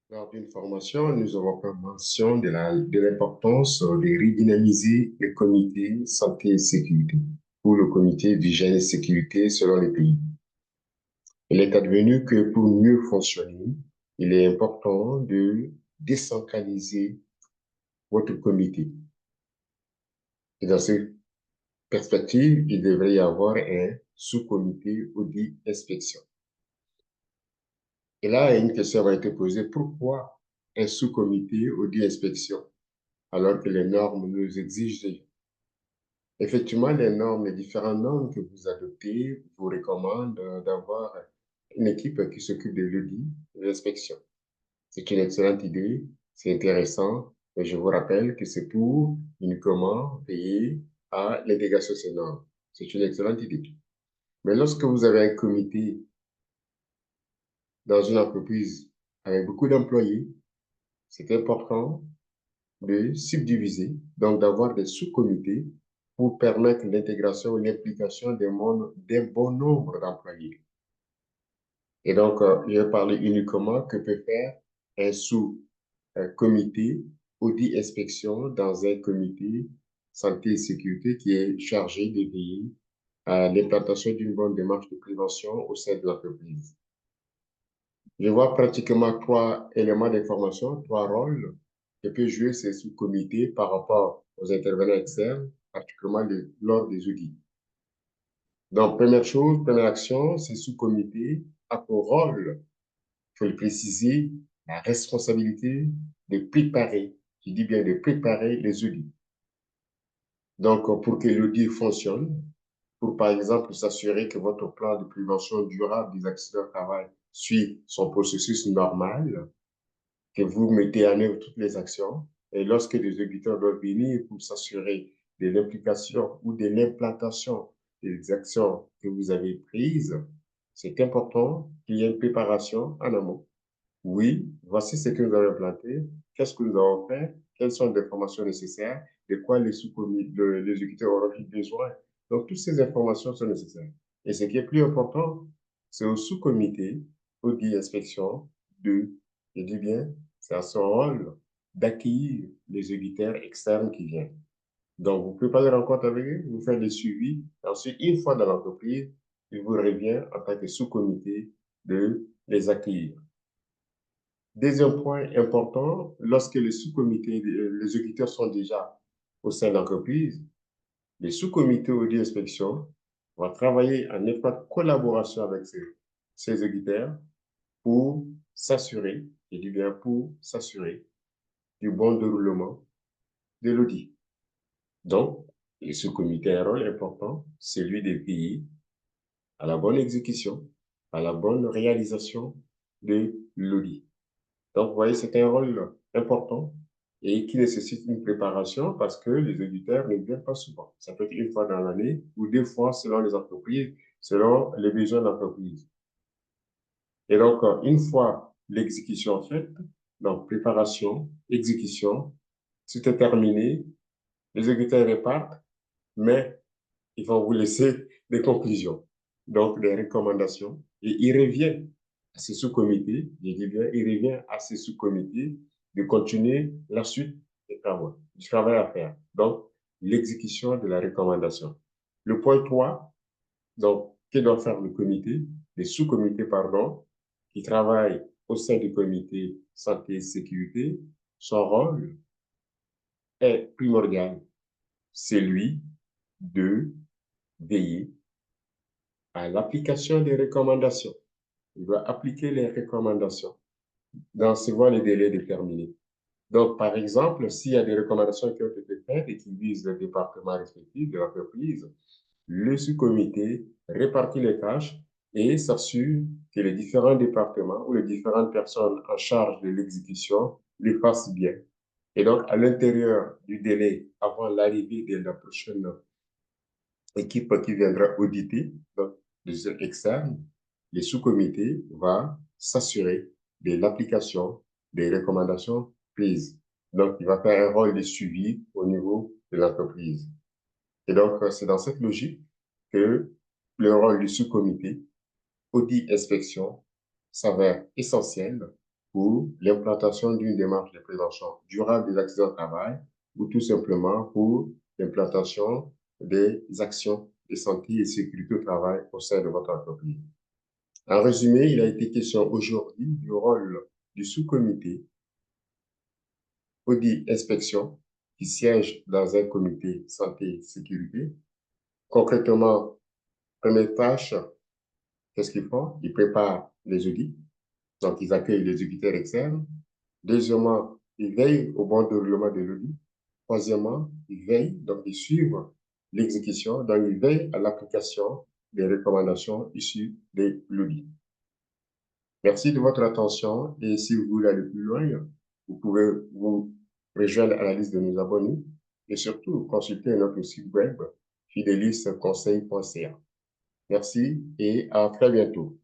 Lors d'une formation, nous avons fait mention de l'importance de redynamiser le comité santé et sécurité ou le comité d'hygiène et sécurité selon les pays. Il est advenu que pour mieux fonctionner, il est important de décentraliser votre comité. Et dans cette perspective, il devrait y avoir un sous-comité audit inspection. Et là, une question va être posée, pourquoi un sous-comité audit inspection alors que les normes nous exigent déjà? Effectivement, les différentes normes que vous adoptez vous recommandent d'avoir une équipe qui s'occupe de l'audit et de l'inspection. C'est une excellente idée, c'est intéressant, mais je vous rappelle que c'est pour uniquement veiller à l'intégration de ces normes. C'est une excellente idée. Mais lorsque vous avez un comité dans une entreprise avec beaucoup d'employés, c'est important de subdiviser, donc d'avoir des sous-comités pour permettre l'intégration et l'implication d'un bon nombre d'employés. Et donc, je vais parler uniquement que peut faire un sous-comité audit inspection dans un comité santé et sécurité qui est chargé de veiller à l'implantation d'une bonne démarche de prévention au sein de l'entreprise. Je vois pratiquement trois éléments d'information, trois rôles que peut jouer ces sous-comités par rapport aux intervenants externes, particulièrement lors des audits. Donc, première chose, première action, ces sous-comités a pour rôle, il faut le préciser, la responsabilité de préparer, je dis bien de préparer les audits. Donc, pour que l'audit fonctionne, pour par exemple s'assurer que votre plan de prévention durable des accidents de travail suit son processus normal, que vous mettez en œuvre toutes les actions. Et lorsque les auditeurs doivent venir pour s'assurer de l'implication ou de l'implantation des actions que vous avez prises, c'est important qu'il y ait une préparation en amont. Oui, voici ce que nous avons implanté, qu'est-ce que nous avons fait, quelles sont les informations nécessaires, de quoi les auditeurs auront besoin. Donc, toutes ces informations sont nécessaires. Et ce qui est plus important, c'est au sous-comité, audit inspection, de, je dis bien, c'est à son rôle d'accueillir les auditeurs externes qui viennent. Donc, vous préparez la rencontre avec eux, vous faites des suivis. Ensuite, une fois dans l'entreprise, il vous revient en tant que sous-comité de les accueillir. Deuxième point important, lorsque les sous-comités, les auditeurs sont déjà au sein de l'entreprise, les sous-comités audit inspection vont travailler en étroite collaboration avec ces auditeurs pour s'assurer, je dis bien pour s'assurer du bon déroulement de l'audit. Donc, les sous-comités ont un rôle important, celui de veiller à la bonne exécution, à la bonne réalisation de l'audit. Donc, vous voyez, c'est un rôle important et qui nécessite une préparation parce que les auditeurs ne viennent pas souvent. Ça peut être une fois dans l'année ou deux fois selon les entreprises, selon les besoins de l'entreprise. Et donc, une fois l'exécution faite, donc préparation, exécution, tout est terminé, les auditeurs repartent, mais ils vont vous laisser des conclusions, donc des recommandations, et il revient à ces sous-comités, je dis bien, il revient à ces sous-comités de continuer la suite des travaux, du travail à faire. Donc, l'exécution de la recommandation. Le point 3, donc, que doit faire le comité, les sous-comités, pardon, qui travaillent au sein du comité santé et sécurité, son rôle est primordial, c'est lui de veiller à l'application des recommandations. Il doit appliquer les recommandations dans suivant les délais déterminés. Donc, par exemple, s'il y a des recommandations qui ont été faites et qui visent le département respectif de l'entreprise, le sous-comité répartit les tâches et s'assure que les différents départements ou les différentes personnes en charge de l'exécution les fassent bien. Et donc, à l'intérieur du délai avant l'arrivée de la prochaine équipe qui viendra auditer, donc les externes, les sous-comités va s'assurer de l'application des recommandations prises. Donc, il va faire un rôle de suivi au niveau de l'entreprise. Et donc, c'est dans cette logique que le rôle du sous-comité audit inspection s'avère essentiel pour l'implantation d'une démarche de prévention durable des accidents de travail ou tout simplement pour l'implantation des actions de santé et sécurité au travail au sein de votre entreprise. En résumé, il a été question aujourd'hui du rôle du sous-comité audit inspection qui siège dans un comité santé et sécurité. Concrètement, première tâche, qu'est-ce qu'ils font? Ils préparent les audits, donc ils accueillent les auditeurs externes. Deuxièmement, ils veillent au bon déroulement de l'audit. Troisièmement, ils veillent, donc ils suivent l'exécution, donc ils veillent à l'application des recommandations issues de l'audit. Merci de votre attention et si vous voulez aller plus loin, vous pouvez vous rejoindre à la liste de nos abonnés et surtout consulter notre site web fidelisconseil.ca. Merci et à très bientôt.